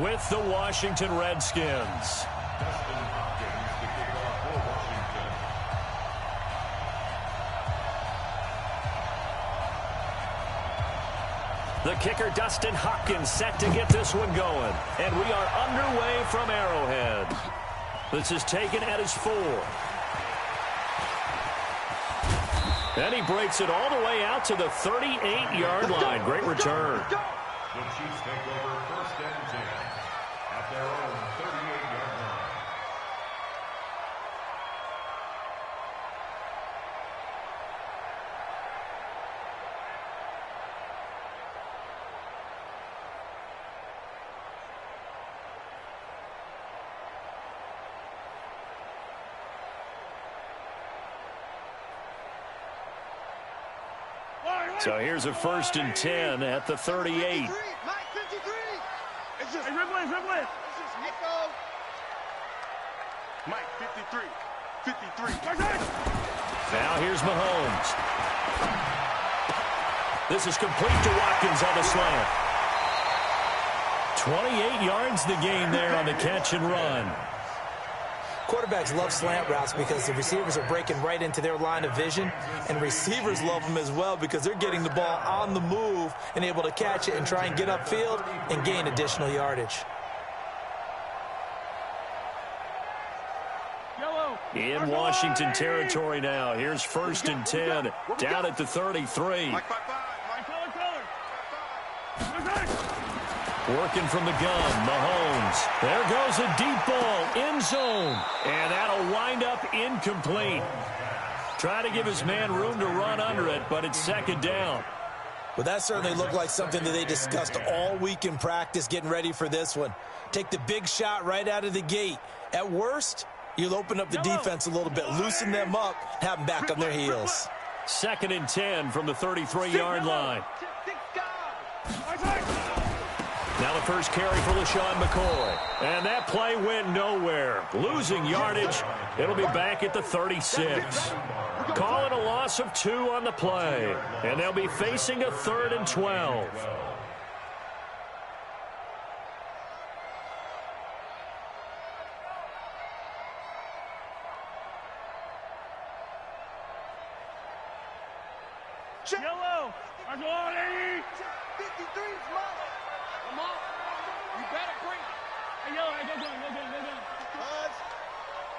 with the Washington Redskins. The kicker, Dustin Hopkins, set to get this one going. And we are underway from Arrowhead. This is taken at his 4. And he breaks it all the way out to the 38-yard line. Great return. The Chiefs take over 1st and 10 at their own 38-yard line. So here's a 1st and 10 at the 38. Mike 53. It's just Mike 53. 53. Now here's Mahomes. This is complete to Watkins on the slant. 28 yards the gain there on the catch and run. Quarterbacks love slant routes because the receivers are breaking right into their line of vision, and receivers love them as well because they're getting the ball on the move and able to catch it and try and get upfield and gain additional yardage. In Washington territory now. Here's 1st and 10 down at the 33. Working from the gun, Mahomes. There goes a deep ball, end zone. And that'll wind up incomplete. Try to give his man room to run under it, but it's 2nd down. Well, that certainly looked like something that they discussed all week in practice getting ready for this one. Take the big shot right out of the gate. At worst, you'll open up the defense a little bit, loosen them up, have them back on their heels. 2nd and 10 from the 33-yard line. Now the first carry for LaShawn McCoy. And that play went nowhere. Losing yardage. It'll be back at the 36. Call it a loss of 2 on the play. And they'll be facing a 3rd and 12. Yellow. 53 is mine. Come on. You better bring it. Hey, yo, go down.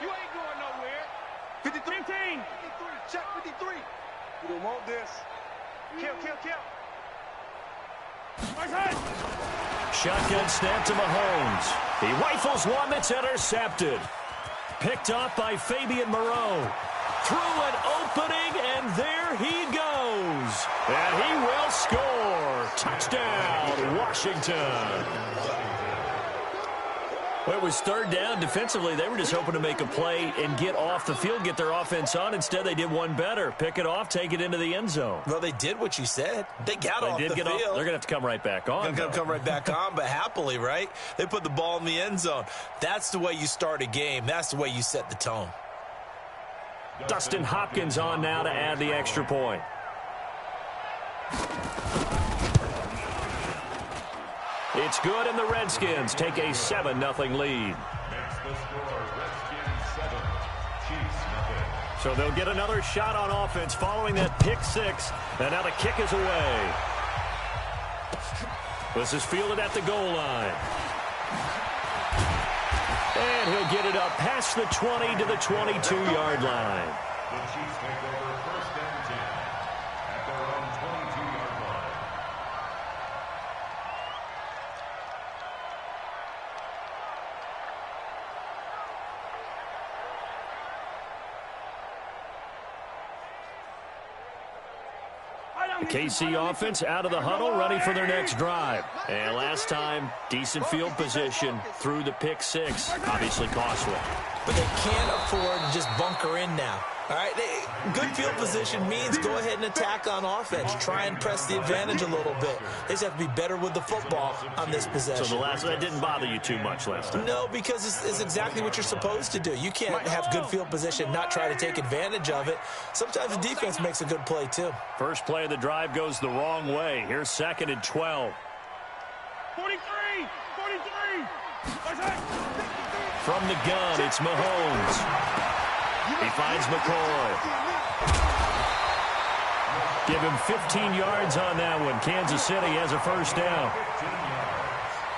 You ain't going nowhere. 53. 15. 53. Check 53. You don't want this. Kill. Shotgun snap to Mahomes. He rifles one that's intercepted. Picked off by Fabian Moreau. Through an opening, and there he goes. And he will score. Touchdown, Washington. Well, it was 3rd down. Defensively, they were just hoping to make a play and get off the field, get their offense on. Instead, they did one better. Pick it off, take it into the end zone. Well, they did what you said. They got off the field. They're going to have to come right back on. They're going to come right back on, but happily, right? They put the ball in the end zone. That's the way you start a game. That's the way you set the tone. Dustin Hopkins on now to add the extra point. It's good, and the Redskins take a 7-0 lead. Makes the score Redskins 7, Chiefs 0. So they'll get another shot on offense following that pick 6, and now the kick is away. This is fielded at the goal line. And he'll get it up past the 20 to the 22-yard line. The Chiefs take over 1st and 10 at their own 22-yard line. The KC offense out of the huddle, ready for their next drive. And last time, decent field position through the pick 6. Obviously costly. But they can't afford to just bunker in now. All right, good field position means go ahead and attack on offense. Try and press the advantage a little bit. They just have to be better with the football on this possession. So that didn't bother you too much last time? No, because it's exactly what you're supposed to do. You can't have good field position, not try to take advantage of it. Sometimes the defense makes a good play, too. First play of the drive goes the wrong way. Here's 2nd and 12. 43. 43. From the gun, it's Mahomes. He finds McCoy. Give him 15 yards on that one. Kansas City has a first down.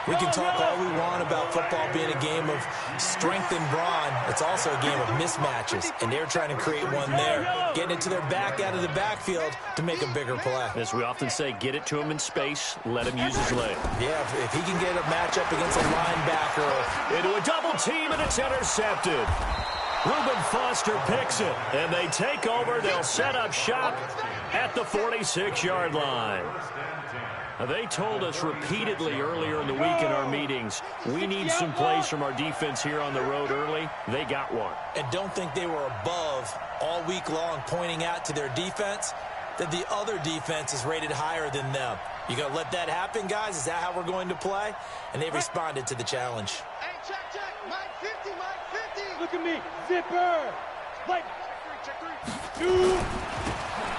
We can talk all we want about football being a game of strength and brawn. It's also a game of mismatches, and they're trying to create one there, getting it to their back out of the backfield to make a bigger play. As we often say, get it to him in space, let him use his leg. Yeah, if he can get a matchup against a linebacker. Into a double team, and it's intercepted. Reuben Foster picks it, and they take over. They'll set up shop at the 46-yard line. Now, they told us repeatedly earlier in the week in our meetings, we need some plays from our defense here on the road early. They got one. And don't think they were above all week long pointing out to their defense that the other defense is rated higher than them. You going to let that happen, guys? Is that how we're going to play? And they responded to the challenge. Hey, check. Mike 50, Mike 50. Look at me. Zipper. Like, check three.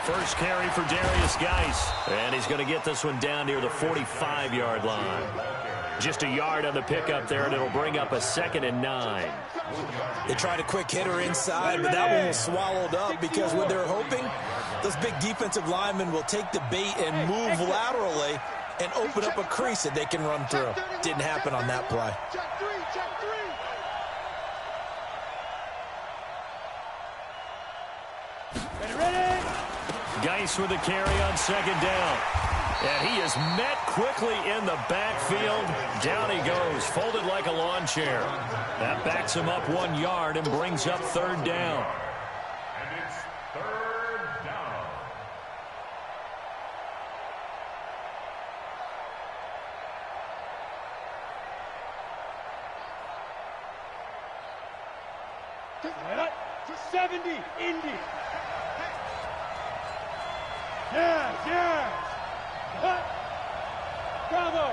First carry for Darius Geis, and he's going to get this one down near the 45-yard line. Just a yard on the pickup there, and it'll bring up a 2nd and 9. They tried a quick hitter inside, but that one was swallowed up because what they're hoping, those big defensive linemen will take the bait and move laterally and open up a crease that they can run through. Didn't happen on that play. Check three. Ready? Geis with a carry on 2nd down. And he is met quickly in the backfield. Down he goes, folded like a lawn chair. That backs him up 1 yard and brings up 3rd down. And it's 3rd down. What? 70, Indy. Yeah. What? Bravo.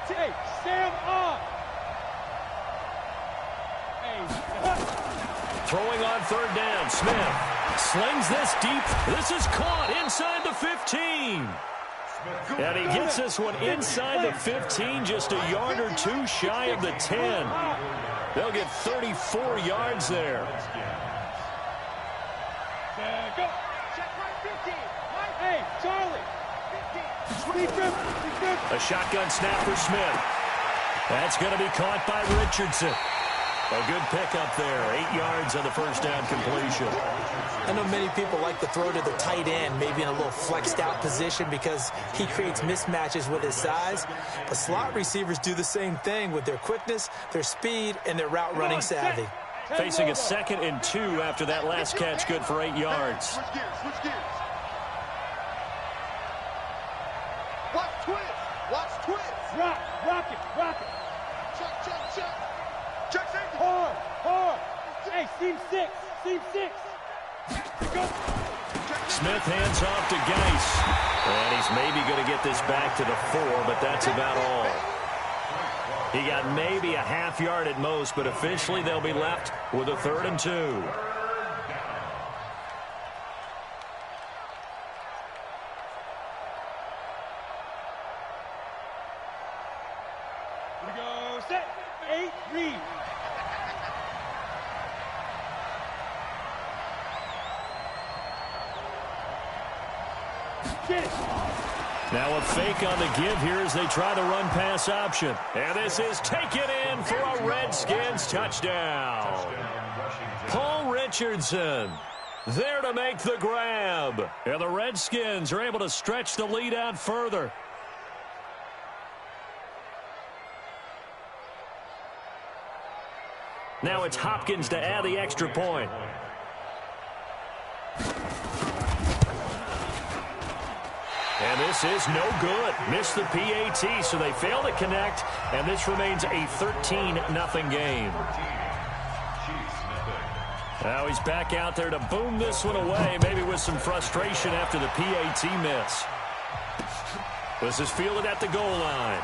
Hey, Sam off. Hey. Throwing on 3rd down, Smith slings this deep. This is caught inside the 15. And he gets this one inside the 15, just a yard or two shy of the 10. They'll get 34 yards there. Go. Check right 50. Hey, Charlie. 50. A shotgun snap for Smith. That's going to be caught by Richardson. A good pickup there. 8 yards on the first down completion. I know many people like to throw to the tight end, maybe in a little flexed out position because he creates mismatches with his size. But slot receivers do the same thing with their quickness, their speed, and their route running savvy. Facing a 2nd and 2 after that last catch, good for 8 yards. Switch gears. Watch twist. Rock it. Check safety. Hard. Hey, seam 6. Go. Smith hands off to Geis. And he's maybe going to get this back to the 4, but that's about all. He got maybe a half yard at most, but officially they'll be left with a 3rd and 2. We go set. 8, read. Get it. Now a fake on the give here as they try the run-pass option. And this is taken in for a Redskins touchdown. Paul Richardson there to make the grab. And the Redskins are able to stretch the lead out further. Now it's Hopkins to add the extra point. And this is no good. Missed the PAT, so they fail to connect, and this remains a 13-0 game. Now he's back out there to boom this one away, maybe with some frustration after the PAT miss. This is fielded at the goal line.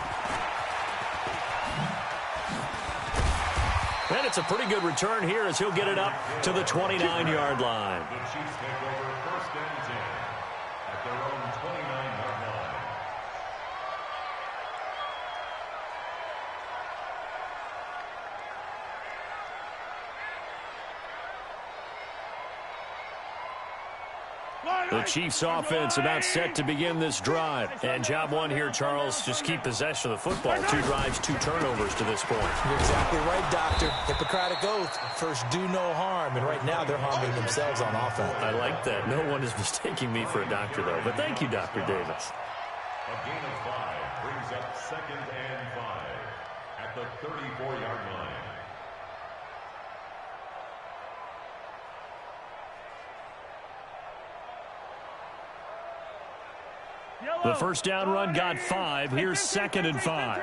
And it's a pretty good return here as he'll get it up to the 29-yard line. The Chiefs take over 1st and 10 at their own 29-yard line. The Chiefs offense about set to begin this drive. And job one here, Charles, just keep possession of the football. 2 drives, 2 turnovers to this point. You're exactly right, Doctor. Hippocratic oath. First, do no harm. And right now, they're harming themselves on offense. I like that. No one is mistaking me for a doctor, though. But thank you, Dr. Davis. A gain of 5 brings up 2nd and 5 at the 34-yard line. The first down run got 5. Here's 2nd and 5.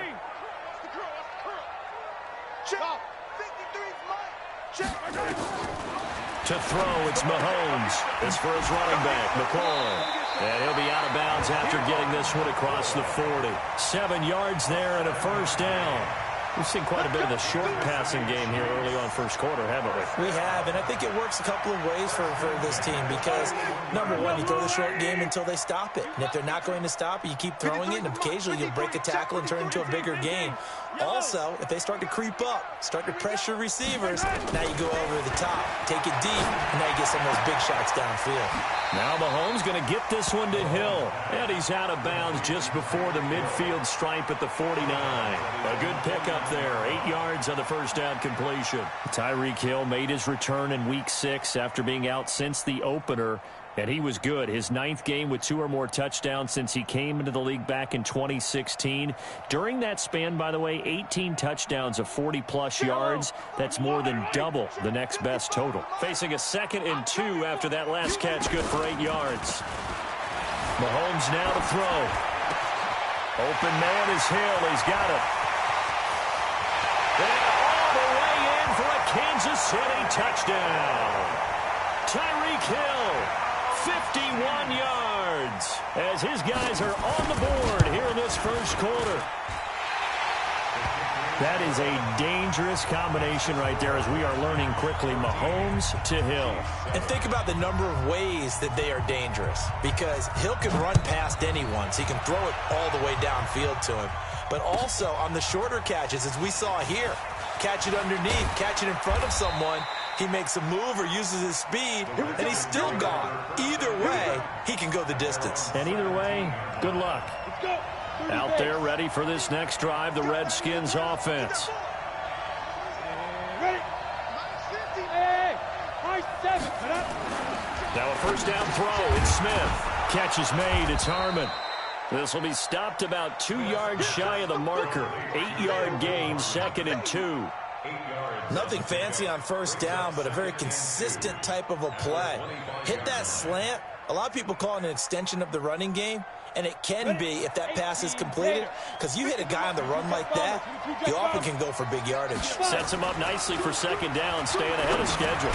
To throw, it's Mahomes. This for his running back, McCoy. And he'll be out of bounds after getting this one across the 40. 7 yards there and a first down. We've seen quite a bit of the short passing game here early on first quarter, haven't we? We have, and I think it works a couple of ways for this team because, number one, you throw the short game until they stop it. And if they're not going to stop it, you keep throwing it, and occasionally you'll break a tackle and turn it into a bigger game. Also, if they start to creep up, start to pressure receivers, now you go over the top, take it deep, and now you get some of those big shots downfield. Now Mahomes going to get this one to Hill. And he's out of bounds just before the midfield stripe at the 49. A good pickup there. 8 yards on the first down completion. Tyreek Hill made his return in Week 6 after being out since the opener. And he was good. His 9th game with 2 or more touchdowns since he came into the league back in 2016. During that span, by the way, 18 touchdowns of 40-plus yards. That's more than double the next best total. Facing a 2nd and 2 after that last catch, good for 8 yards. Mahomes now to throw. Open man is Hill. He's got it. And all the way in for a Kansas City touchdown. Tyreek Hill. 51 yards as his guys are on the board here in this first quarter. That is a dangerous combination right there as we are learning quickly. Mahomes to Hill. And think about the number of ways that they are dangerous because Hill can run past anyone, so he can throw it all the way downfield to him. But also on the shorter catches, as we saw here, catch it underneath, catch it in front of someone, he makes a move or uses his speed, and he's still gone. Either way, he can go the distance. And either way, good luck. Out there ready for this next drive, the Redskins offense. Now a first down throw. It's Smith. Catch is made. It's Harmon. This will be stopped about 2 yards shy of the marker. 8-yard gain, 2nd and 2. Nothing fancy on first down, but a very consistent type of a play. Hit that slant. A lot of people call it an extension of the running game, and it can be if that pass is completed, because you hit a guy on the run like that, you often can go for big yardage. Sets him up nicely for 2nd down, staying ahead of schedule.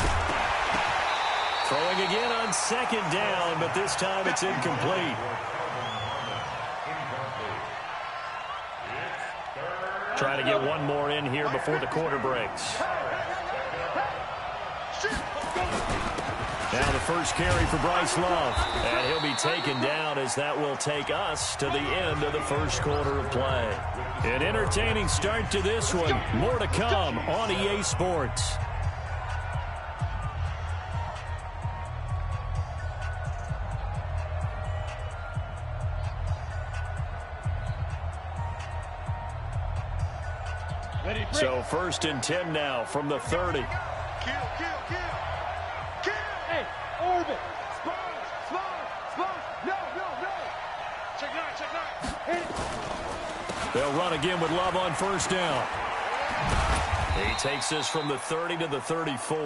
Throwing again on 2nd down, but this time it's incomplete. Trying to get one more in here before the quarter breaks. Now the first carry for Bryce Love. And he'll be taken down as that will take us to the end of the first quarter of play. An entertaining start to this one. More to come on EA Sports. So 1st and 10 now from the 30. Kill. Hey, orbit. Spawn. No. Check 9. Hit it. They'll run again with Love on first down. He takes this from the 30 to the 34.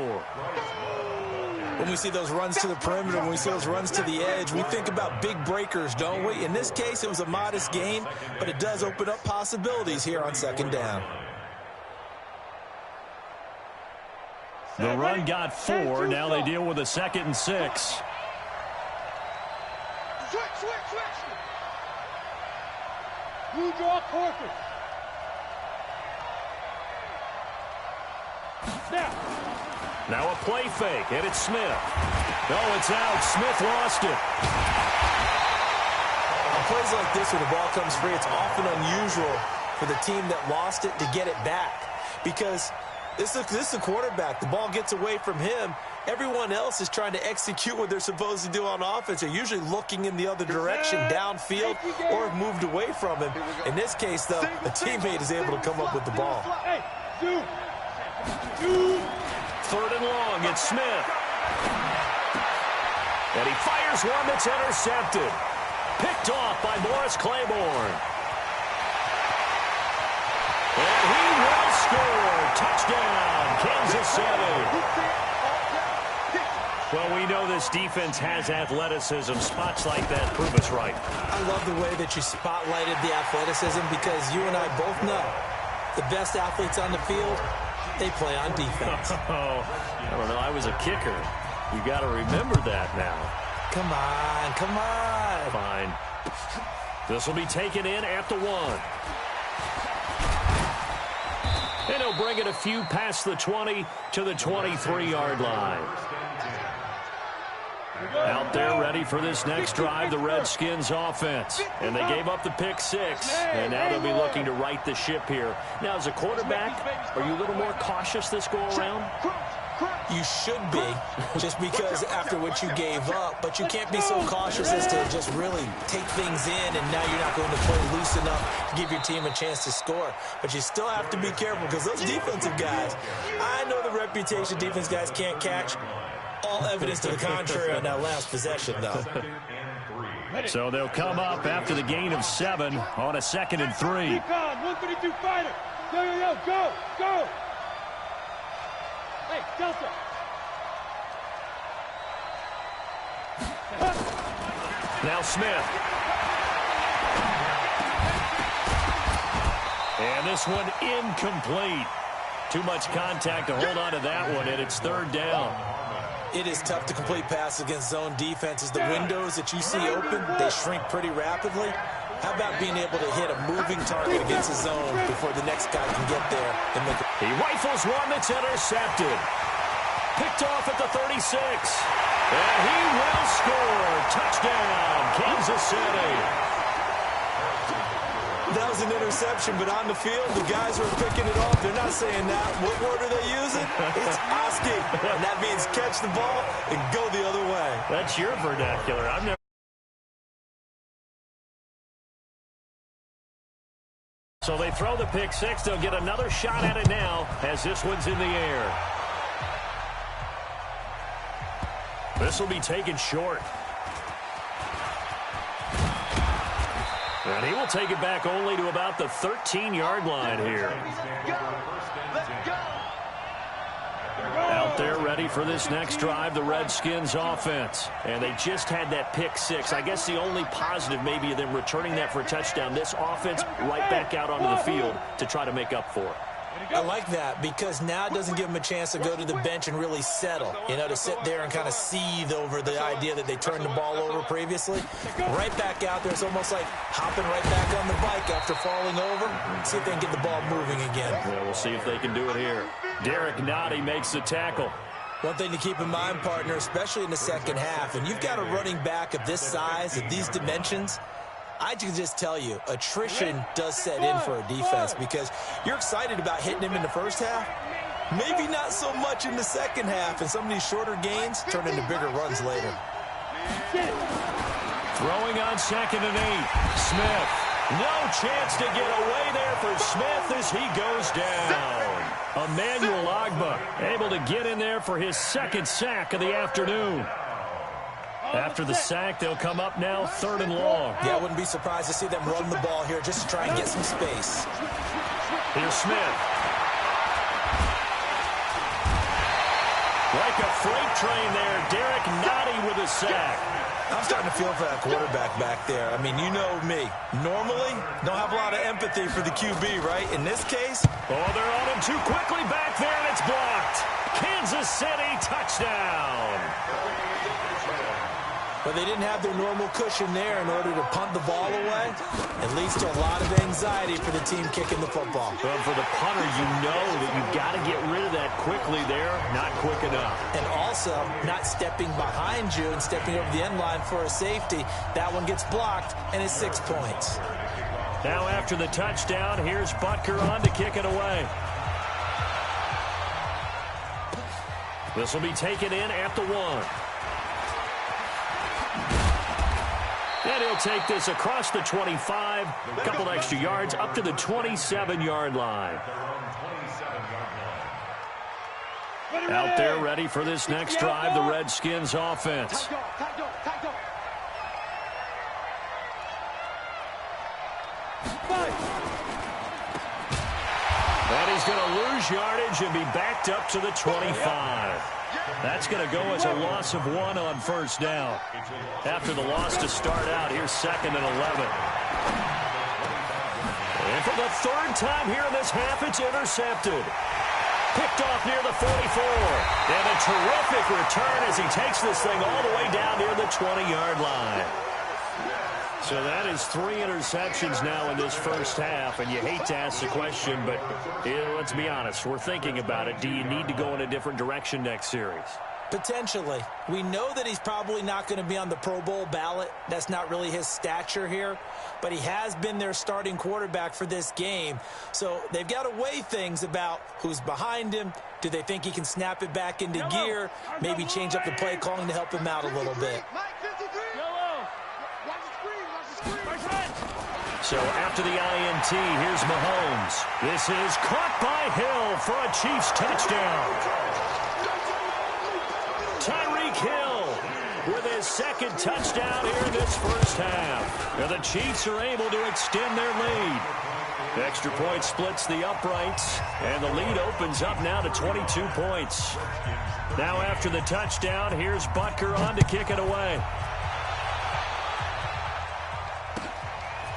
When we see those runs to the perimeter, when we see those runs to the edge, we think about big breakers, don't we? In this case, it was a modest gain, but it does open up possibilities here on 2nd down. The run got 4. Now they deal with a 2nd and 6. Switch. You draw Corker. Now a play fake, and it's Smith. Oh, it's out. Smith lost it. On plays like this where the ball comes free, it's often unusual for the team that lost it to get it back because this is a quarterback. The ball gets away from him, everyone else is trying to execute what they're supposed to do on offense. They're usually looking in the other direction, downfield, or have moved away from him. In this case, though, a teammate is able to come up with the ball. Third and long, it's Smith. And he fires one that's intercepted. Picked off by Morris Claiborne. And he will score. Touchdown, Kansas City. Well, we know this defense has athleticism. Spots like that prove us right. I love the way that you spotlighted the athleticism because you and I both know the best athletes on the field, they play on defense. Oh, I don't know. I was a kicker. You got to remember that now. Come on, come on. Fine. This will be taken in at the 1. And he'll bring it a few past the 20 to the 23-yard line. Out there ready for this next drive, the Redskins offense. And they gave up the pick 6. And now they'll be looking to right the ship here. Now, as a quarterback, are you a little more cautious this go-around? You should be, just because after what you gave up. But you can't be so cautious as to just really take things in, and now you're not going to play loose enough to give your team a chance to score. But you still have to be careful because those defensive guys, I know the reputation defense guys can't catch. All evidence to the contrary on that last possession, though. So they'll come up after the gain of 7 on a 2nd and 3. 152 fighter. Yo, go, go. Hey, Delta. Now Smith. And this one incomplete. Too much contact to hold on to that one, and it's 3rd down. It is tough to complete passes against zone defenses. The windows that you see open, they shrink pretty rapidly. How about being able to hit a moving target against a zone before the next guy can get there and make it? He rifles one that's intercepted. Picked off at the 36. And he will score. Touchdown, Kansas City. That was an interception, but on the field, the guys who are picking it off, they're not saying that. What word are they using? It's Oski. And that means catch the ball and go the other way. That's your vernacular. I've never. So they throw the pick 6. They'll get another shot at it now as this one's in the air. This will be taken short. And he will take it back only to about the 13-yard line here. Out there ready for this next drive, the Redskins offense. And they just had that pick 6. I guess the only positive maybe of them returning that for a touchdown. This offense right back out onto the field to try to make up for it. I like that because now it doesn't give them a chance to go to the bench and really settle, you know, to sit there and kind of seethe over the idea that they turned the ball over previously. Right back out there, it's almost like hopping right back on the bike after falling over. See if they can get the ball moving again. Yeah, we'll see if they can do it here. Derek Nottie makes the tackle. One thing to keep in mind, partner, especially in the second half, and you've got a running back of this size, of these dimensions, I can just tell you, attrition does set in for a defense because you're excited about hitting him in the first half. Maybe not so much in the second half, and some of these shorter gains turn into bigger runs later. Throwing on 2nd and 8. Smith. No chance to get away there for Smith as he goes down. Emmanuel Ogbah able to get in there for his 2nd sack of the afternoon. After the sack, they'll come up now 3rd and long. Yeah, I wouldn't be surprised to see them run the ball here just to try and get some space. Here's Smith. Like a freight train there, Derek Nottie with a sack. I'm starting to feel for that quarterback back there. I mean, you know me. Normally, don't have a lot of empathy for the QB, right? In this case... Oh, they're on him too quickly back there, and it's blocked. Kansas City touchdown. But they didn't have their normal cushion there in order to punt the ball away. It leads to a lot of anxiety for the team kicking the football. Well, for the punter, you know that you've got to get rid of that quickly there. Not quick enough. And also, not stepping behind you and stepping over the end line for a safety. That one gets blocked, and it's 6 points. Now after the touchdown, here's Butker on to kick it away. This will be taken in at the 1. And he'll take this across the 25, a couple extra yards, up to the 27-yard line. Out there ready for this next drive, the Redskins offense. And he's going to lose yardage and be backed up to the 25. That's going to go as a loss of 1 on first down. After the loss to start out, here's 2nd and 11. And for the 3rd time here in this half, it's intercepted. Picked off near the 44. And a terrific return as he takes this thing all the way down near the 20-yard line. So that is 3 interceptions now in this first half, and you hate to ask the question, but let's be honest, we're thinking about it. Do you need to go in a different direction next series? Potentially. We know that he's probably not going to be on the Pro Bowl ballot. That's not really his stature here, but he has been their starting quarterback for this game. So they've got to weigh things about who's behind him. Do they think he can snap it back into gear? Maybe change up the play calling to help him out a little bit. So after the INT, here's Mahomes. This is caught by Hill for a Chiefs touchdown. Tyreek Hill with his 2nd touchdown here in this first half. And the Chiefs are able to extend their lead. The extra point splits the uprights, and the lead opens up now to 22 points. Now after the touchdown, here's Butker on to kick it away.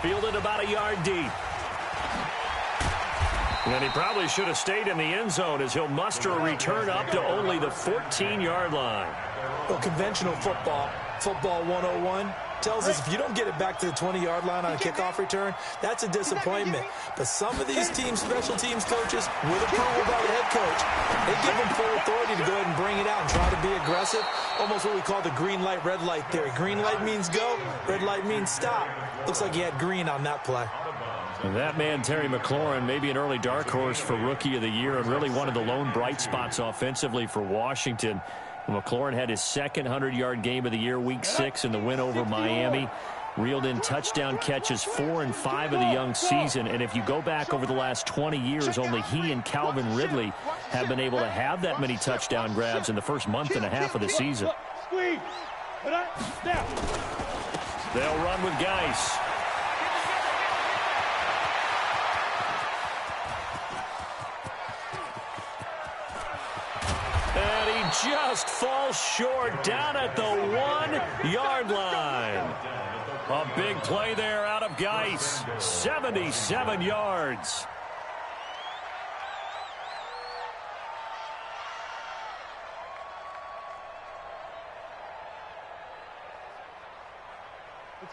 Fielded about a yard deep. And he probably should have stayed in the end zone as he'll muster a return up to only the 14-yard line. Well, conventional football 101, tells us if you don't get it back to the 20-yard line on a kickoff return, that's a disappointment. But some of these teams, special teams coaches, with approval by the head coach, they give them full authority to go ahead and bring it out and try to be aggressive. Almost what we call the green light, red light theory. Green light means go, red light means stop. Looks like he had green on that play. And that man, Terry McLaurin, maybe an early dark horse for Rookie of the Year and really one of the lone bright spots offensively for Washington. McLaurin had his 2nd 100-yard game of the year, Week 6, in the win over Miami. Reeled in touchdown catches 4 and 5 of the young season. And if you go back over the last 20 years, only he and Calvin Ridley have been able to have that many touchdown grabs in the first month and a half of the season. They'll run with Geis. And he just falls short down at the 1-yard line. A big play there out of Geis. 77 yards.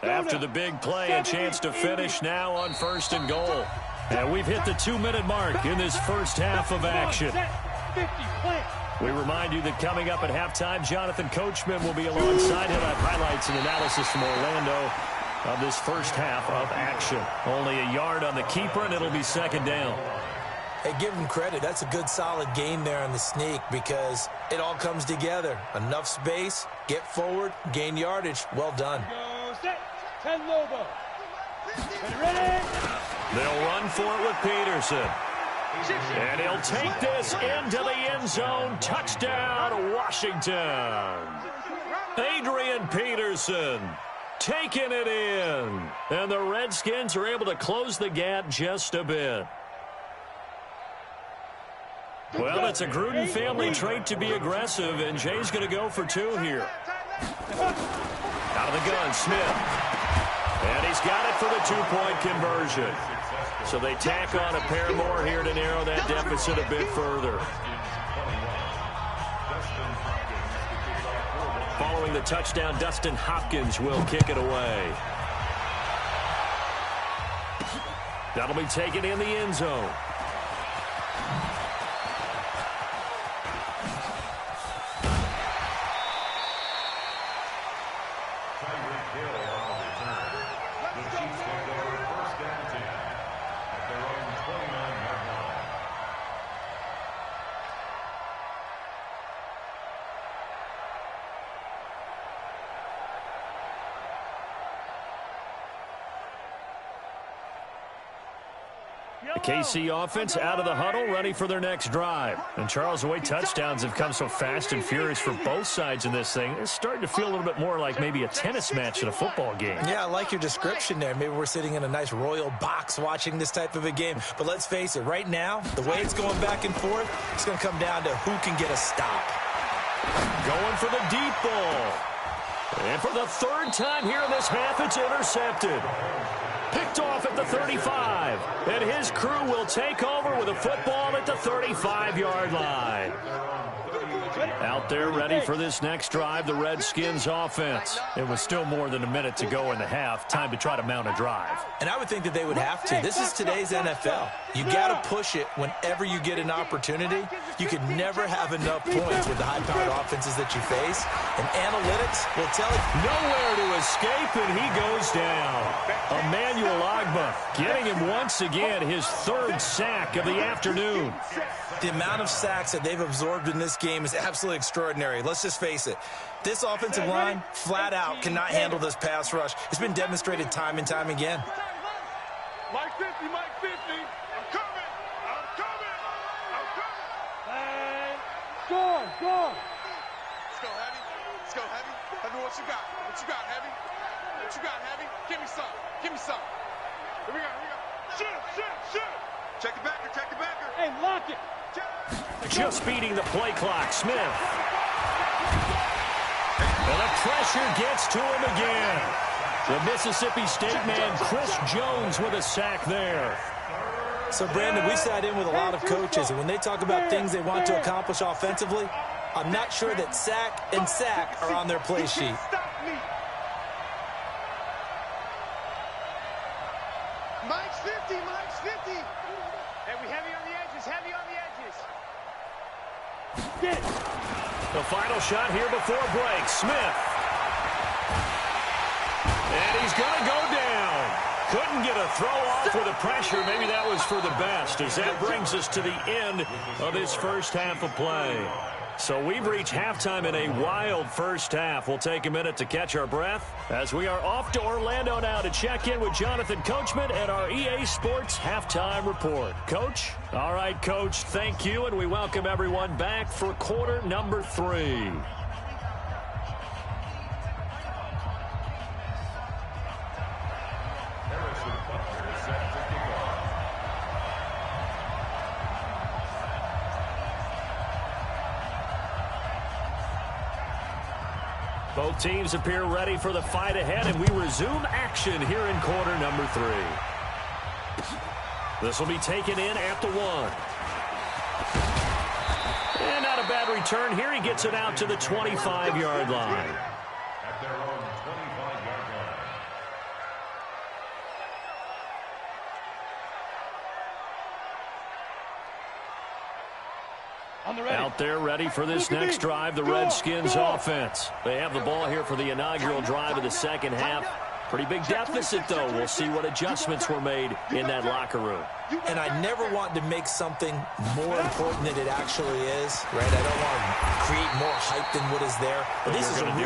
After the big play, a chance to finish now on 1st and goal. And we've hit the 2-minute mark in this first half of action. We remind you that coming up at halftime, Jonathan Coachman will be alongside him. Highlights and analysis from Orlando of this first half of action. Only a yard on the keeper, and it'll be 2nd down. Hey, give him credit. That's a good, solid game there on the sneak because it all comes together. Enough space, get forward, gain yardage. Well done. 10 Lobo. Ready? They'll run for it with Peterson. And he'll take this into the end zone. Touchdown, Washington. Adrian Peterson taking it in. And the Redskins are able to close the gap just a bit. Well, it's a Gruden family trait to be aggressive, and Jay's going to go for 2 here. Out of the gun, Smith. And he's got it for the 2-point conversion. So they tack on a pair more here to narrow that deficit a bit further. Following the touchdown, Dustin Hopkins will kick it away. That'll be taken in the end zone. KC offense out of the huddle, ready for their next drive. And Charles, the way touchdowns have come so fast and furious for both sides in this thing, it's starting to feel a little bit more like maybe a tennis match in a football game. Yeah, I like your description there. Maybe we're sitting in a nice royal box watching this type of a game. But let's face it, right now, the way it's going back and forth, it's going to come down to who can get a stop. Going for the deep ball. And for the third time here in this half, it's intercepted. Picked off at the 35. And his crew will take over with a football at the 35-yard line. Out there ready for this next drive, the Redskins offense. It was still more than a minute to go in the half. Time to try to mount a drive. And I would think that they would have to. This is today's NFL. You got to push it whenever you get an opportunity. You could never have enough points with the high-powered offenses that you face. And analytics will tell you. Nowhere to escape, and he goes down. Emmanuel Ogbah getting him once again his third sack of the afternoon. The amount of sacks that they've absorbed in this game is absolutely extraordinary. Let's just face it. This offensive line, flat out, cannot handle this pass rush. It's been demonstrated time and time again. Mike 50, Mike 50. I'm coming. I'm coming. I'm coming. And go. Let's go, Heavy. Let's go, Heavy. Tell me what you got. What you got, Heavy? What you got, Heavy? Give me some. Give me some. Here we go. Shoot. Check the backer. Hey, lock it. Just beating the play clock, Smith. And the pressure gets to him again. The Mississippi State man, Chris Jones, with a sack there. So, Brandon, we sat in with a lot of coaches, and when they talk about things they want to accomplish offensively, I'm not sure that sack and sack are on their play sheet. Mike's 50. And we heavy on the edges. Get it. The final shot here before break. Smith. And he's going to go down. Couldn't get a throw off with the pressure. Maybe that was for the best, as that brings us to the end of this first half of play. So we've reached halftime in a wild first half. We'll take a minute to catch our breath as we are off to Orlando now to check in with Jonathan Coachman and our EA Sports Halftime Report. Coach? All right, Coach, thank you, and we welcome everyone back for quarter number 3. Both teams appear ready for the fight ahead, and we resume action here in quarter number 3. This will be taken in at the 1. And not a bad return here. He gets it out to the 25-yard line. At their own 25-yard line. Out there ready for this next drive, the Redskins offense. They have the ball here for the inaugural drive of the second half. Pretty big deficit, though. We'll see what adjustments were made in that locker room. And I never want to make something more important than it actually is, right? I don't want to create more hype than what is there. But this is I'm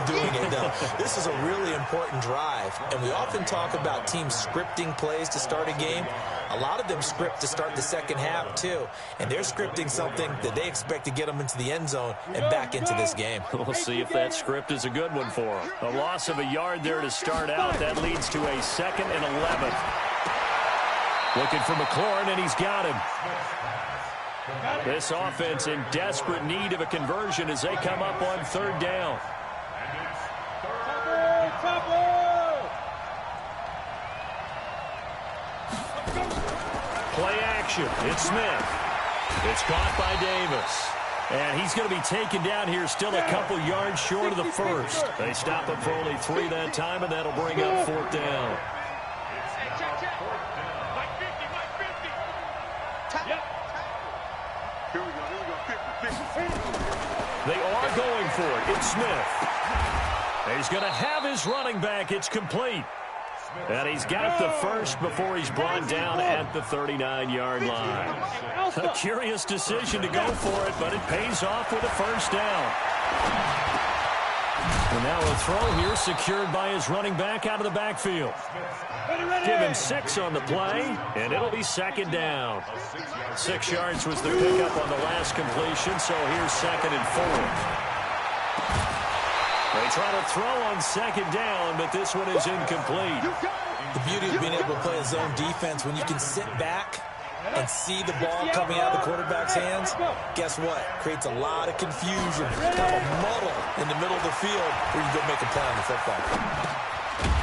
doing it, though. This is a really important drive. And we often talk about teams scripting plays to start a game. A lot of them script to start the second half, too. And they're scripting something that they expect to get them into the end zone and back into this game. We'll see if that script is a good one for them. A loss of a yard there to start out. That leads to a 2nd and 11. Looking for McLaurin, and he's got him. This offense in desperate need of a conversion as they come up on 3rd down. Play action. It's Smith. It's caught by Davis. And he's going to be taken down here still a couple yards short of the first. They stop him for only 3 that time, and that'll bring up 4th down. They are going for it. It's Smith. He's going to have his running back. It's complete. And he's got the first before he's brought down at the 39-yard line. A curious decision to go for it, but it pays off with a first down. And now a throw here secured by his running back out of the backfield. Give him 6 on the play, and it'll be second down. 6 yards was the pickup on the last completion, so here's 2nd and 4. They try to throw on second down, but this one is incomplete. The beauty of being able to play a zone defense when you can sit back and see the ball coming out of the quarterback's hands, guess what? Creates a lot of confusion, kind of a muddle in the middle of the field where you go make a play on the football.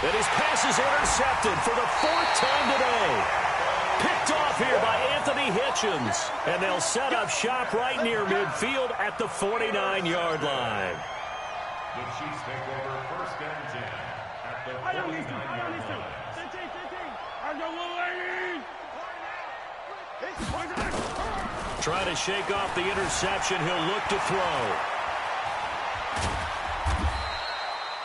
And his pass is intercepted for the 4th time today. Picked off here by Anthony Hitchens. And they'll set up shop right near midfield at the 49-yard line. The Chiefs take over 1st and 10 at the 49-yard line. Trying to shake off the interception. He'll look to throw.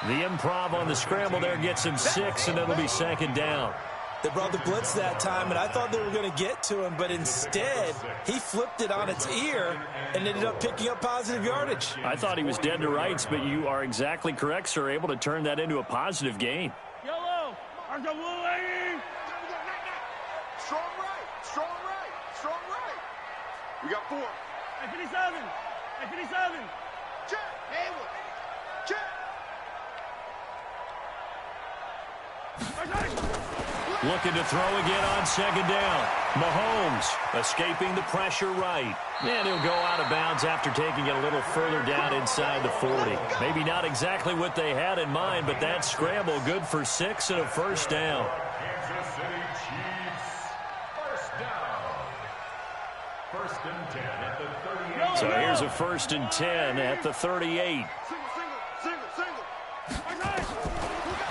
The improv on the scramble there gets him 6, and it'll be 2nd down. They brought the blitz that time, and I thought they were going to get to him, but instead, he flipped it on its ear and ended up picking up positive yardage. I thought he was dead to rights, but you are exactly correct, sir, able to turn that into a positive gain. Yellow, strong right, strong right, strong right. We got 4. 57, 57. Check, Haywood, check. Looking to throw again on 2nd down. Mahomes escaping the pressure right. And he'll go out of bounds after taking it a little further down inside the 40. Maybe not exactly what they had in mind, but that scramble good for 6 and a 1st down. Kansas City Chiefs, 1st down. 1st and 10 at the 38. So here's a 1st and 10 at the 38.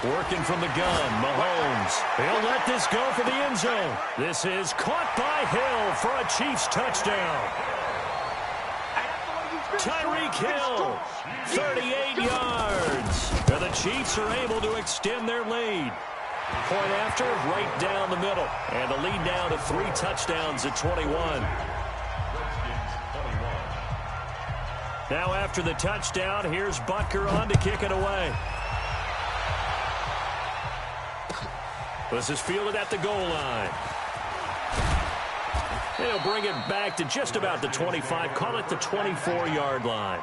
Working from the gun, Mahomes. He'll let this go for the end zone. This is caught by Hill for a Chiefs touchdown. Tyreek Hill, 38 yards. And the Chiefs are able to extend their lead. Point after, right down the middle. And the lead down to 3 touchdowns at 21. Now after the touchdown, here's Butker on to kick it away. This is fielded at the goal line. They'll bring it back to just about the 25. Call it the 24-yard line.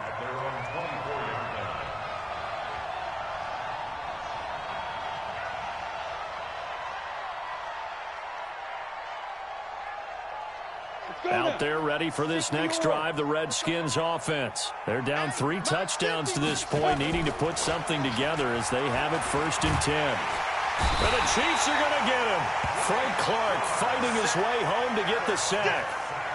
Out there ready for this next drive, the Redskins offense. They're down 3 touchdowns to this point, needing to put something together as they have it 1st and 10. And the Chiefs are going to get him. Frank Clark fighting his way home to get the sack.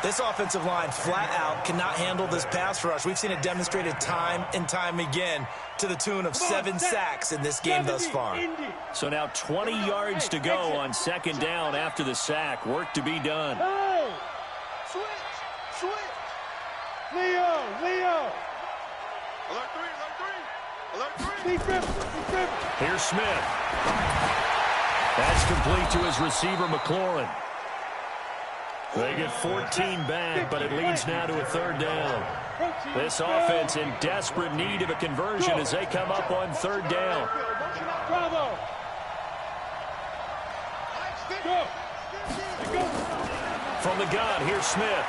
This offensive line flat out cannot handle this pass rush. We've seen it demonstrated time and time again to the tune of 7 sacks in this game thus far. So now 20 yards to go on 2nd down after the sack. Work to be done. Hey! Switch! Switch! Leo! Leo! Alert 3! Alert 3! Alert 3! Be Here's Smith. That's complete to his receiver, McLaurin. They get 14 back, but it leads now to a 3rd down. This offense in desperate need of a conversion as they come up on 3rd down. Bravo! From the gun, here's Smith.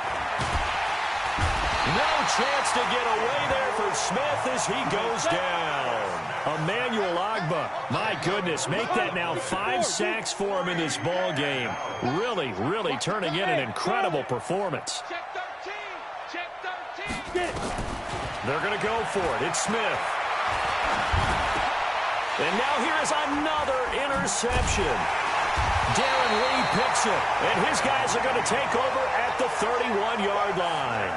No chance to get away there for Smith as he goes down. Emmanuel Ogbah, my goodness, make that now 5 sacks for him in this ball game. Really turning in an incredible performance. Check 13! Check 13! They're going to go for it. It's Smith. And now here is another interception. Darren Lee picks it, and his guys are going to take over at the 31-yard line.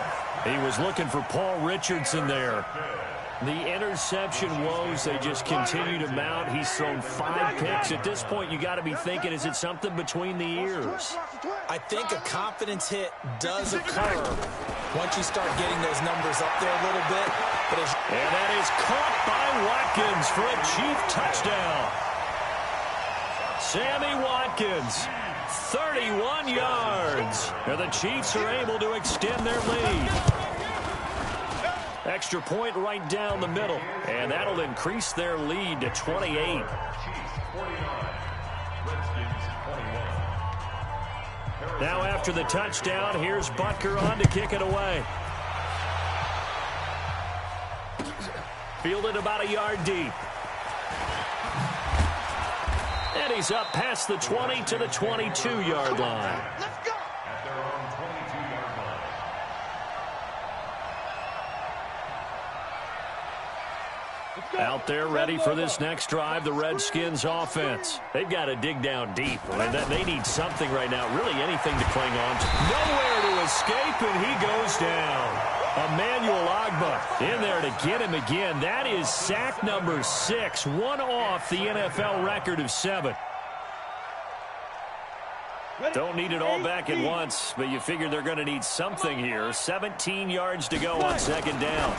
He was looking for Paul Richardson there. The interception woes, they just continue to mount. He's thrown 5 picks. At this point, you got to be thinking, is it something between the ears? I think a confidence hit does occur once you start getting those numbers up there a little bit. And that is caught by Watkins for a Chief touchdown. Sammy Watkins, 31 yards. And the Chiefs are able to extend their lead. Extra point right down the middle. And that'll increase their lead to 28. Chiefs 49, Redskins 21. Now after the touchdown, here's Butker on to kick it away. Fielded about a yard deep. And he's up past the 20 to the 22-yard line. Let's go. At their own 22-yard line. Out there ready for this next drive, the Redskins offense. They've got to dig down deep. I mean, they need something right now, really anything to cling on to. Nowhere to escape, and he goes down. Emmanuel Ogbah in there to get him again. That is sack number 6, one off the NFL record of 7. Don't need it all back at once, but you figure they're going to need something here. 17 yards to go on second down.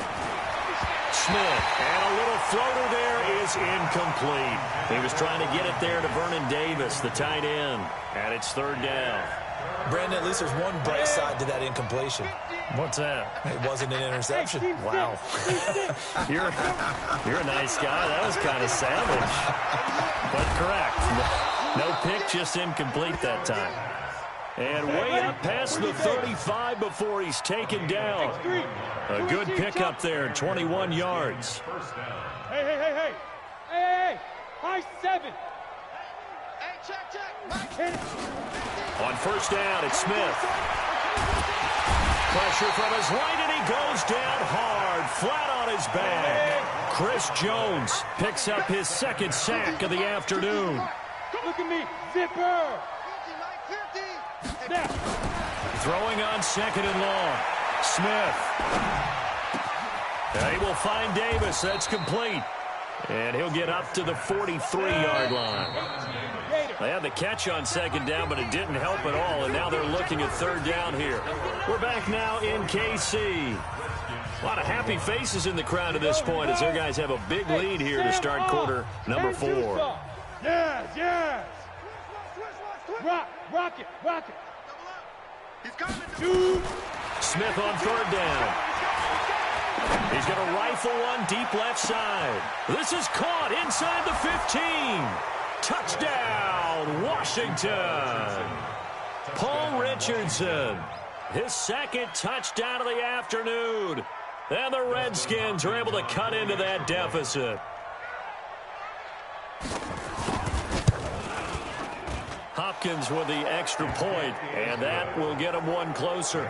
Smith, and a little floater there is incomplete. He was trying to get it there to Vernon Davis, the tight end, and it's third down. Brandon, at least there's one bright side to that incompletion. What's that? It wasn't an interception. Wow. You're a nice guy. That was kind of savage. But correct. No pick, just incomplete that time. And way up past the 35 before he's taken down. A good pickup there, 21 yards. Hey, high 7. Hey, check. On first down, it's Smith. Pressure from his right, and he goes down hard, flat on his back. Chris Jones picks up his second sack of the afternoon. Look at me, zipper. Now. Throwing on second and long. Smith. They will find Davis. That's complete. And he'll get up to the 43-yard line. They had the catch on second down, but it didn't help at all, and now they're looking at third down here. We're back now in KC. A lot of happy faces in the crowd at this point as their guys have a big lead here to start quarter number 4. Yes. Rock it. He's coming. Smith on third down. He's going to rifle one deep left side. This is caught inside the 15. Touchdown, Washington. Paul Richardson, his second touchdown of the afternoon. And the Redskins are able to cut into that deficit. Hopkins with the extra point, and that will get him one closer.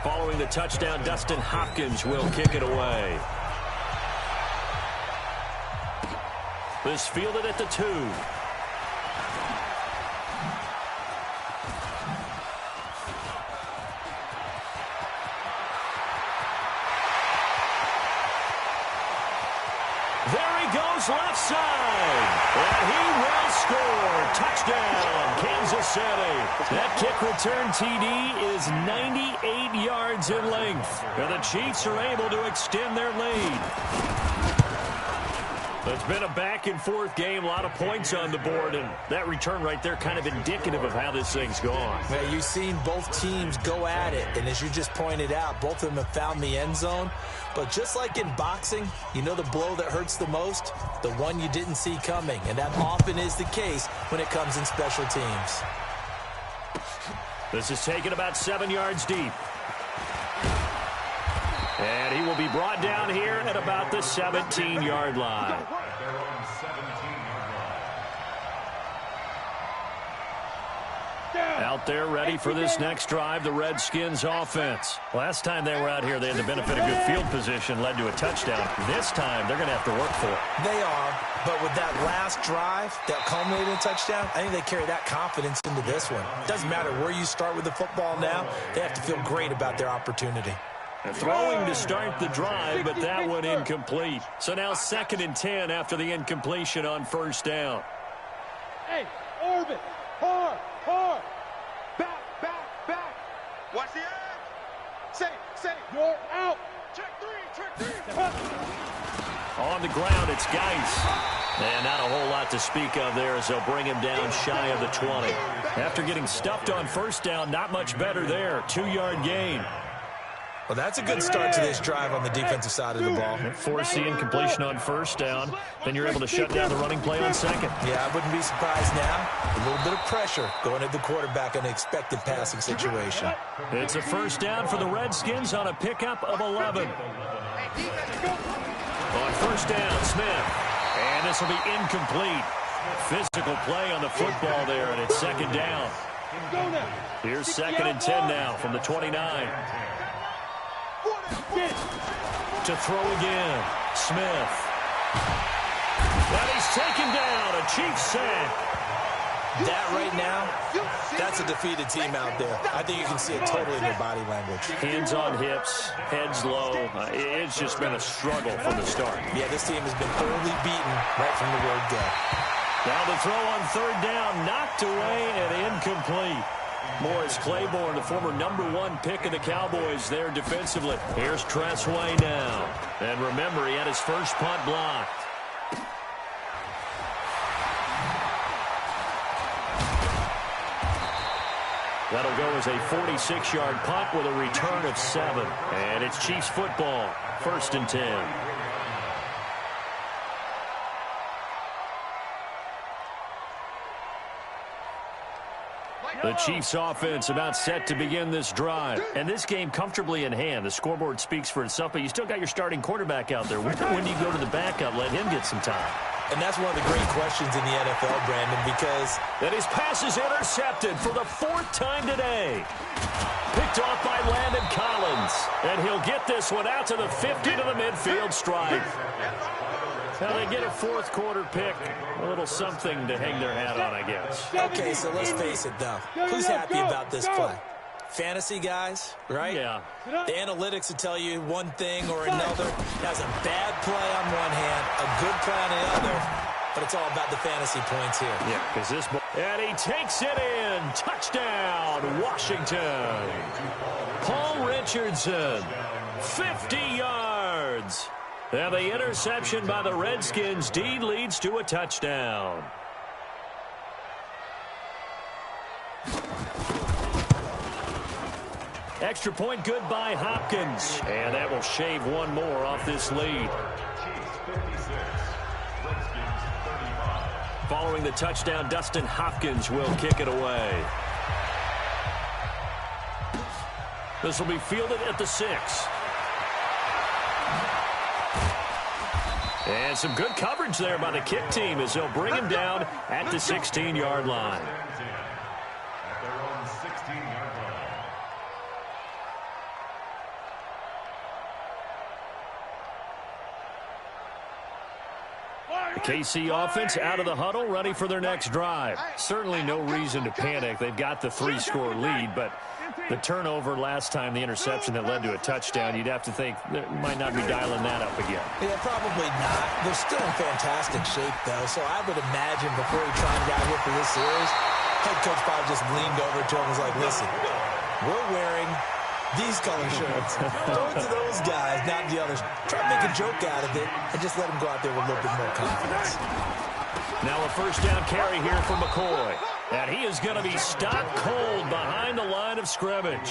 Following the touchdown, Dustin Hopkins will kick it away. This fielded at the 2. There he goes left side. And he will score. Touchdown, Kansas City. That kick return TD is 98 yards in length. And the Chiefs are able to extend their lead. It's been a back-and-forth game, a lot of points on the board, and that return right there kind of indicative of how this thing's gone. Yeah, you've seen both teams go at it, and as you just pointed out, both of them have found the end zone. But just like in boxing, you know the blow that hurts the most? The one you didn't see coming, and that often is the case when it comes in special teams. This is taken about 7 yards deep. And he will be brought down here at about the 17-yard line. Out there ready for this next drive, the Redskins offense. Last time they were out here, they had the benefit of good field position, led to a touchdown. This time, they're going to have to work for it. They are, but with that last drive that culminated in a touchdown, I think they carry that confidence into this one. Doesn't matter where you start with the football now, they have to feel great about their opportunity. Throwing to start the drive, but that one incomplete. So now 2nd and 10 after the incompletion on first down. Hey, orbit, hard. Back. Watch the edge. Say, you're out. Check three. On the ground, it's Geis. And not a whole lot to speak of there as they'll bring him down shy of the 20. After getting stuffed on first down, not much better there. 2-yard gain. Well, that's a good start to this drive on the defensive side of the ball. Force the incompletion on first down. Then you're able to shut down the running play on second. Yeah, I wouldn't be surprised now. A little bit of pressure going at the quarterback in an expected passing situation. It's a first down for the Redskins on a pickup of 11. On first down, Smith. And this will be incomplete. Physical play on the football there, and it's second down. Here's second and 10 now from the 29. To throw again, Smith. And he's taken down, a Chiefs sack. That right now, that's a defeated team out there. I think you can see it totally in their body language. Hands on hips, heads low. It's just been a struggle from the start. Yeah, this team has been thoroughly beaten right from the word go. Now the throw on third down, knocked away and incomplete. Morris Claiborne, the former #1 pick of the Cowboys there defensively. Here's Tressway now. And remember, he had his first punt blocked. That'll go as a 46-yard punt with a return of 7. And it's Chiefs football, first and 10. The Chiefs offense about set to begin this drive. And this game comfortably in hand. The scoreboard speaks for itself, but you still got your starting quarterback out there. When do you go to the backup, let him get some time? And that's one of the great questions in the NFL, Brandon, because... And his pass is intercepted for the 4th time today. Picked off by Landon Collins. And he'll get this one out to the 50 to the midfield stripe. Now they get a 4th quarter pick. A little something to hang their hat on, I guess. Okay, so let's face it, though. Who's happy about this play? Fantasy guys, right? Yeah. The analytics will tell you one thing or another. That's a bad play on one hand, a good play on the other, but it's all about the fantasy points here. Yeah, because this ball... And he takes it in. Touchdown, Washington. Paul Richardson, 50 yards. And the interception by the Redskins. D leads to a touchdown. Extra point good by Hopkins. And that will shave one more off this lead. Following the touchdown, Dustin Hopkins will kick it away. This will be fielded at the 6. And some good coverage there by the kick team as they'll bring him down at the 16-yard line. The KC offense out of the huddle, ready for their next drive. Certainly no reason to panic. They've got the 3-score lead, but the turnover last time, the interception that led to a touchdown, you'd have to think they might not be dialing that up again. Yeah, probably not. They're still in fantastic shape, though, so I would imagine before he tried out here for this series, head coach probably just leaned over to him and was like, listen, we're wearing these color shirts. Throw it to those guys, not the others. Try to make a joke out of it and just let them go out there with a little bit more confidence. Now a first down carry here for McCoy. And he is going to be stopped cold behind the line of scrimmage.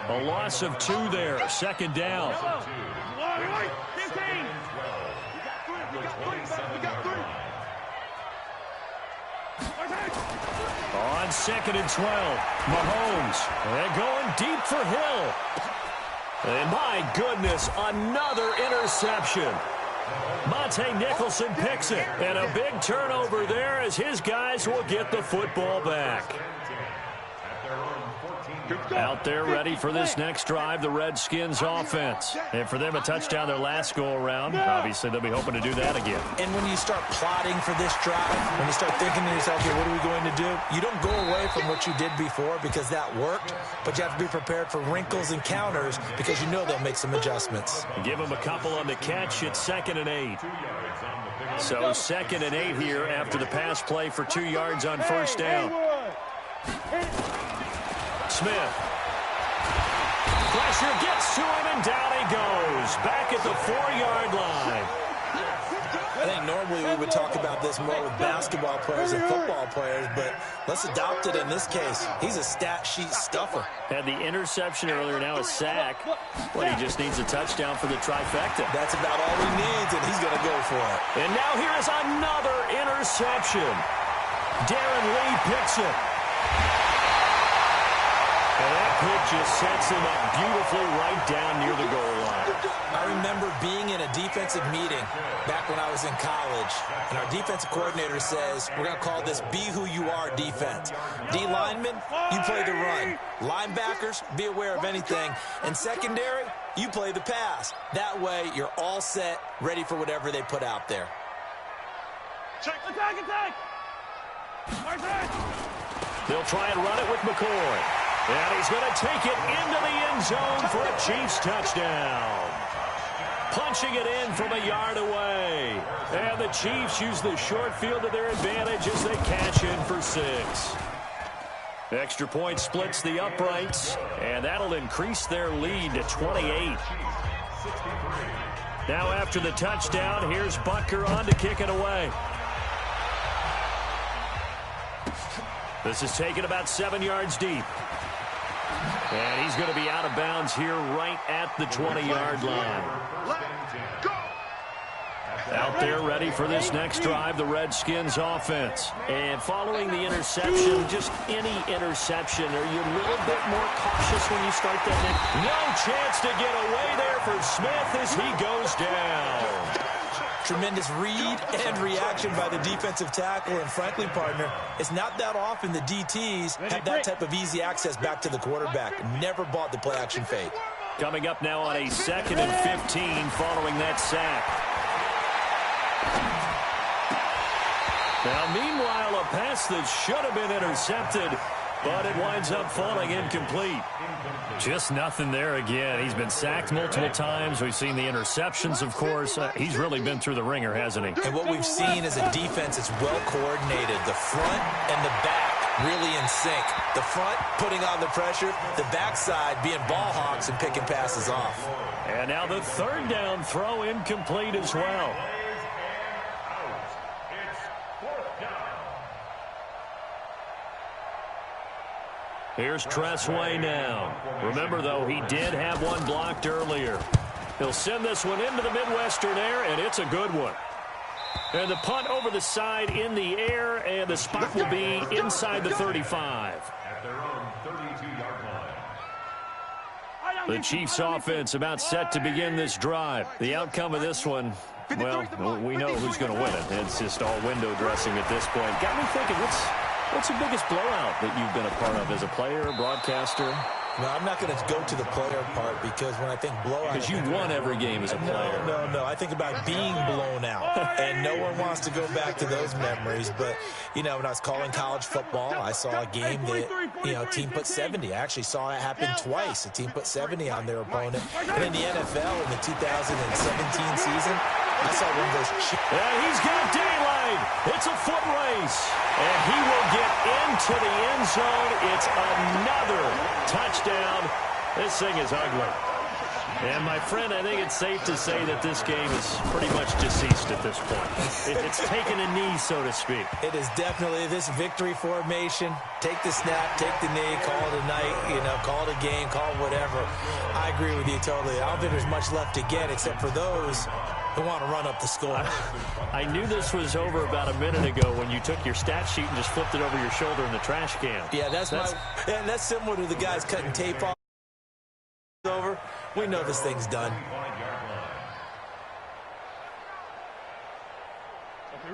A loss of 2 there. Second down. On 2nd and 12, Mahomes. And going deep for Hill. And my goodness, another interception. Monte Nicholson picks it. And a big turnover there as his guys will get the football back. Out there ready for this next drive, the Redskins offense. And for them, a touchdown their last go-around. Obviously, they'll be hoping to do that again. And when you start plotting for this drive, when you start thinking to yourself, okay, what are we going to do? You don't go away from what you did before because that worked, but you have to be prepared for wrinkles and counters because you know they'll make some adjustments. Give them a couple on the catch. It's 2nd and 8. So 2nd and 8 here after the pass play for 2 yards on first down. Smith. Pressure gets to him, and down he goes. Back at the 4-yard line. I think normally we would talk about this more with basketball players and football players, but let's adopt it in this case. He's a stat sheet stuffer. Had the interception earlier, now a sack. But he just needs a touchdown for the trifecta. That's about all he needs, and he's going to go for it. And now here is another interception. Darren Lee picks it. And that pitch just sets him up beautifully right down near the goal line. I remember being in a defensive meeting back when I was in college, and our defensive coordinator says, we're going to call this Be Who You Are defense. D linemen, you play the run. Linebackers, be aware of anything. And secondary, you play the pass. That way, you're all set, ready for whatever they put out there. Attack, attack! They'll try and run it with McCoy. And he's going to take it into the end zone for a Chiefs touchdown. Punching it in from a yard away. And the Chiefs use the short field to their advantage as they cash in for 6. Extra point splits the uprights, and that'll increase their lead to 28. Now after the touchdown, here's Butker on to kick it away. This is taken about 7 yards deep. And he's going to be out of bounds here right at the 20-yard line. Out there ready for this next drive, the Redskins offense. And following the interception, just any interception, are you a little bit more cautious when you start that next? No chance to get away there for Smith as he goes down. Tremendous read and reaction by the defensive tackle, and frankly, partner, it's not that often the DTs have that type of easy access back to the quarterback. Never bought the play-action fake. Coming up now on a 2nd and 15 following that sack. Now, meanwhile, a pass that should have been intercepted, but it winds up falling incomplete. Just nothing there again. He's been sacked multiple times. We've seen the interceptions, of course. He's really been through the ringer, hasn't he? And what we've seen is a defense that's well coordinated. The front and the back really in sync. The front putting on the pressure, the backside being ball hawks and picking passes off. And now the 3rd down throw incomplete as well. Here's Tressway now. Remember, though, he did have one blocked earlier. He'll send this one into the Midwestern air, and it's a good one. And the punt over the side in the air, and the spot will be inside the 35. At their own 32-yard line. The Chiefs offense about set to begin this drive. The outcome of this one, well, we know who's going to win it. It's just all window dressing at this point. Got me thinking, what's the biggest blowout that you've been a part of as a player, broadcaster? No, I'm not going to go to the player part because when I think blowout... Because you won every game as a player. No. I think about being blown out, and no one wants to go back to those memories. But, you know, when I was calling college football, I saw a game that, you know, a team put 70. I actually saw it happen twice. A team put 70 on their opponent. And in the NFL, in the 2017 season, I saw one of those... And he's got daylight. It's a foot race. And he will get into the end zone. It's another touchdown. This thing is ugly. And, my friend, I think it's safe to say that this game is pretty much deceased at this point. It's taken a knee, so to speak. It is definitely this victory formation. Take the snap, take the knee, call it a night, you know, call it a game, call it whatever. I agree with you totally. I don't think there's much left to get except for those who want to run up the score. I knew this was over about a minute ago when you took your stat sheet and just flipped it over your shoulder in the trash can. Yeah, that's similar to the guys cutting tape off. Over. We know this thing's done.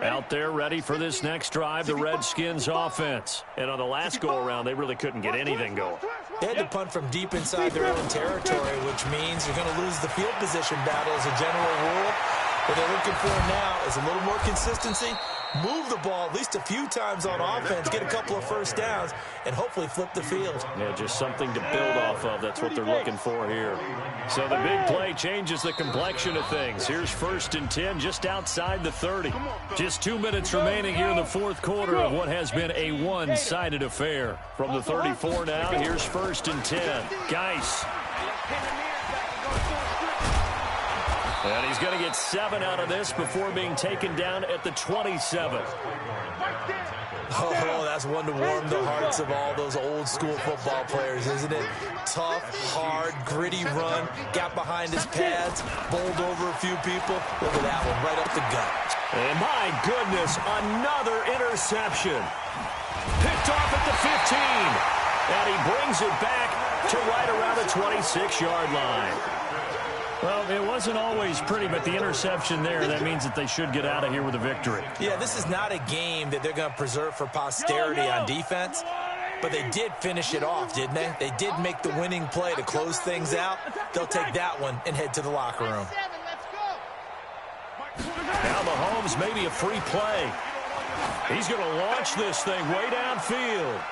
Out there ready for this next drive, the Redskins offense. And on the last go-around, they really couldn't get anything going. They had to punt from deep inside their own territory, which means you're going to lose the field position battle as a general rule. What they're looking for now is a little more consistency, move the ball at least a few times on offense, get a couple of first downs, and hopefully flip the field. Yeah, just something to build off of. That's what they're looking for here. So the big play changes the complexion of things. Here's 1st and 10 just outside the 30. Just 2 minutes remaining here in the 4th quarter of what has been a one-sided affair. From the 34 now, here's 1st and 10. Geis. And he's going to get 7 out of this before being taken down at the 27. Oh, that's one to warm the hearts of all those old school football players, isn't it? Tough, hard, gritty run, got behind his pads, bowled over a few people. Look at that one, right up the gut. And my goodness, another interception. Picked off at the 15. And he brings it back to right around the 26-yard line. Well, it wasn't always pretty, but the interception there, that means that they should get out of here with a victory. Yeah, this is not a game that they're going to preserve for posterity on defense, but they did finish it off, didn't they? They did make the winning play to close things out. They'll take that one and head to the locker room. Now Mahomes, maybe a free play. He's going to launch this thing way downfield.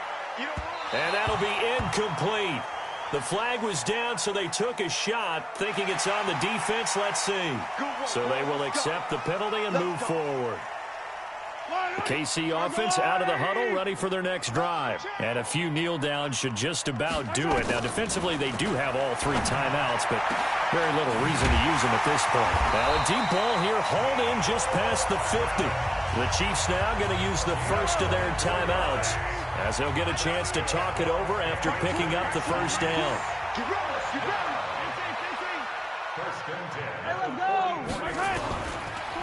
And that'll be incomplete. The flag was down, so they took a shot, thinking it's on the defense. Let's see. So they will accept the penalty and move forward. The KC offense out of the huddle, ready for their next drive. And a few kneel downs should just about do it. Now, defensively, they do have all 3 timeouts, but very little reason to use them at this point. Now, a deep ball here, hauled in just past the 50. The Chiefs now going to use the first of their timeouts, as they'll get a chance to talk it over after picking up the first down.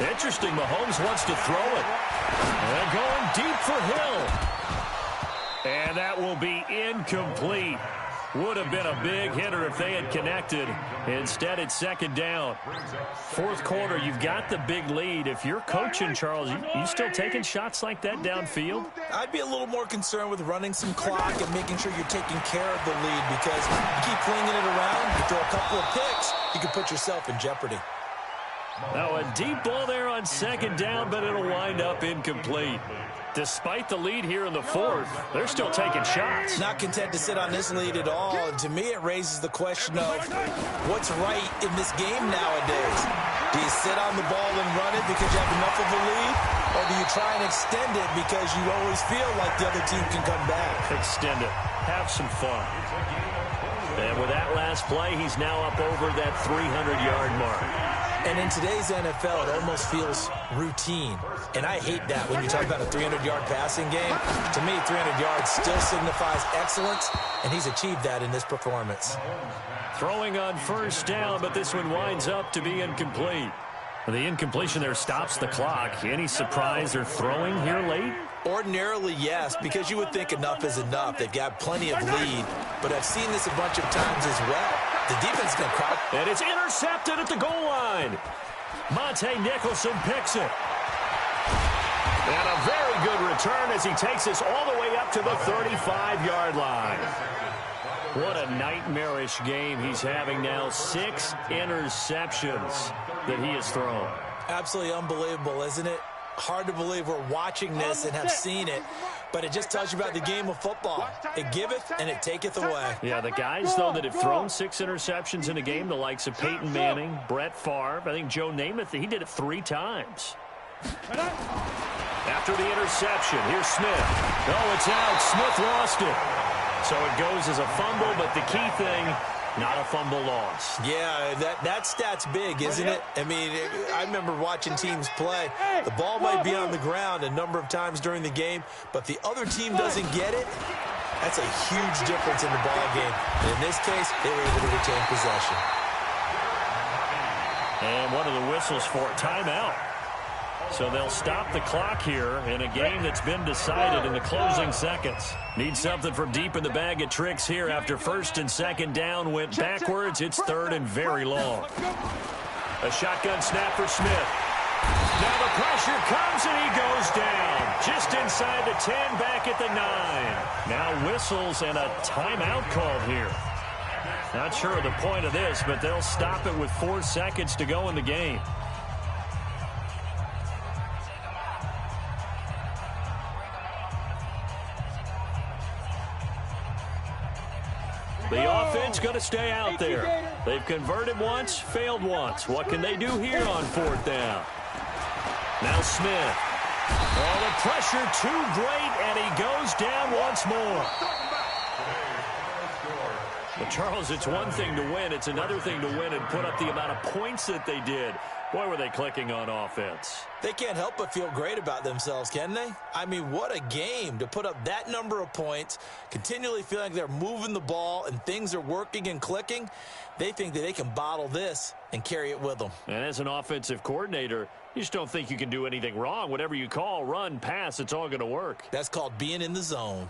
Interesting, Mahomes wants to throw it. And going deep for Hill. And that will be incomplete. Would have been a big hitter if they had connected. Instead, it's second down. Fourth quarter, you've got the big lead. If you're coaching, Charles, you still taking shots like that downfield? I'd be a little more concerned with running some clock and making sure you're taking care of the lead, because you keep flinging it around, you throw a couple of picks, you can put yourself in jeopardy. Now a deep ball there on second down, but it'll wind up incomplete. Despite the lead here in the fourth, they're still taking shots. Not content to sit on this lead at all. And to me, it raises the question of what's right in this game nowadays. Do you sit on the ball and run it because you have enough of a lead? Or do you try and extend it because you always feel like the other team can come back? Extend it. Have some fun. And with that last play, he's now up over that 300-yard mark. And in today's NFL, it almost feels routine. And I hate that when you talk about a 300-yard passing game. To me, 300 yards still signifies excellence, and he's achieved that in this performance. Throwing on first down, but this one winds up to be incomplete. The incompletion there stops the clock. Any surprise they're throwing here late? Ordinarily, yes, because you would think enough is enough. They've got plenty of lead, but I've seen this a bunch of times as well. The defense is going to crowd. And it's intercepted at the goal line. Monte Nicholson picks it. And a very good return as he takes us all the way up to the 35-yard line. What a nightmarish game he's having now. 6 interceptions that he has thrown. Absolutely unbelievable, isn't it? Hard to believe we're watching this and have seen it, but it just tells you about the game of football. It giveth and it taketh away. Yeah, the guys, though, that have thrown 6 interceptions in a game, the likes of Peyton Manning, Brett Favre, I think Joe Namath, he did it 3 times. After the interception, here's Smith. Oh, it's out. Smith lost it. So it goes as a fumble, but the key thing, not a fumble loss. Yeah, that stat's big, isn't it? I mean, I remember watching teams play. The ball might be on the ground a number of times during the game, but the other team doesn't get it. That's a huge difference in the ball game. And in this case, they were able to retain possession. And one of the whistles for a timeout. So they'll stop the clock here in a game that's been decided in the closing seconds. Need something from deep in the bag of tricks here after first and second down went backwards. It's third and very long. A shotgun snap for Smith. Now the pressure comes and he goes down. Just inside the 10, back at the 9. Now whistles and a timeout called here. Not sure of the point of this, but they'll stop it with 4 seconds to go in the game. The offense going to stay out there. They've converted once, failed once. What can they do here on 4th down? Now Smith. Oh, the pressure too great, and he goes down once more. Well, Charles, it's one thing to win. It's another thing to win and put up the amount of points that they did. Boy, were they clicking on offense. They can't help but feel great about themselves, can they? I mean, what a game to put up that number of points, continually feeling like they're moving the ball and things are working and clicking. They think that they can bottle this and carry it with them. And as an offensive coordinator, you just don't think you can do anything wrong. Whatever you call, run, pass, it's all going to work. That's called being in the zone.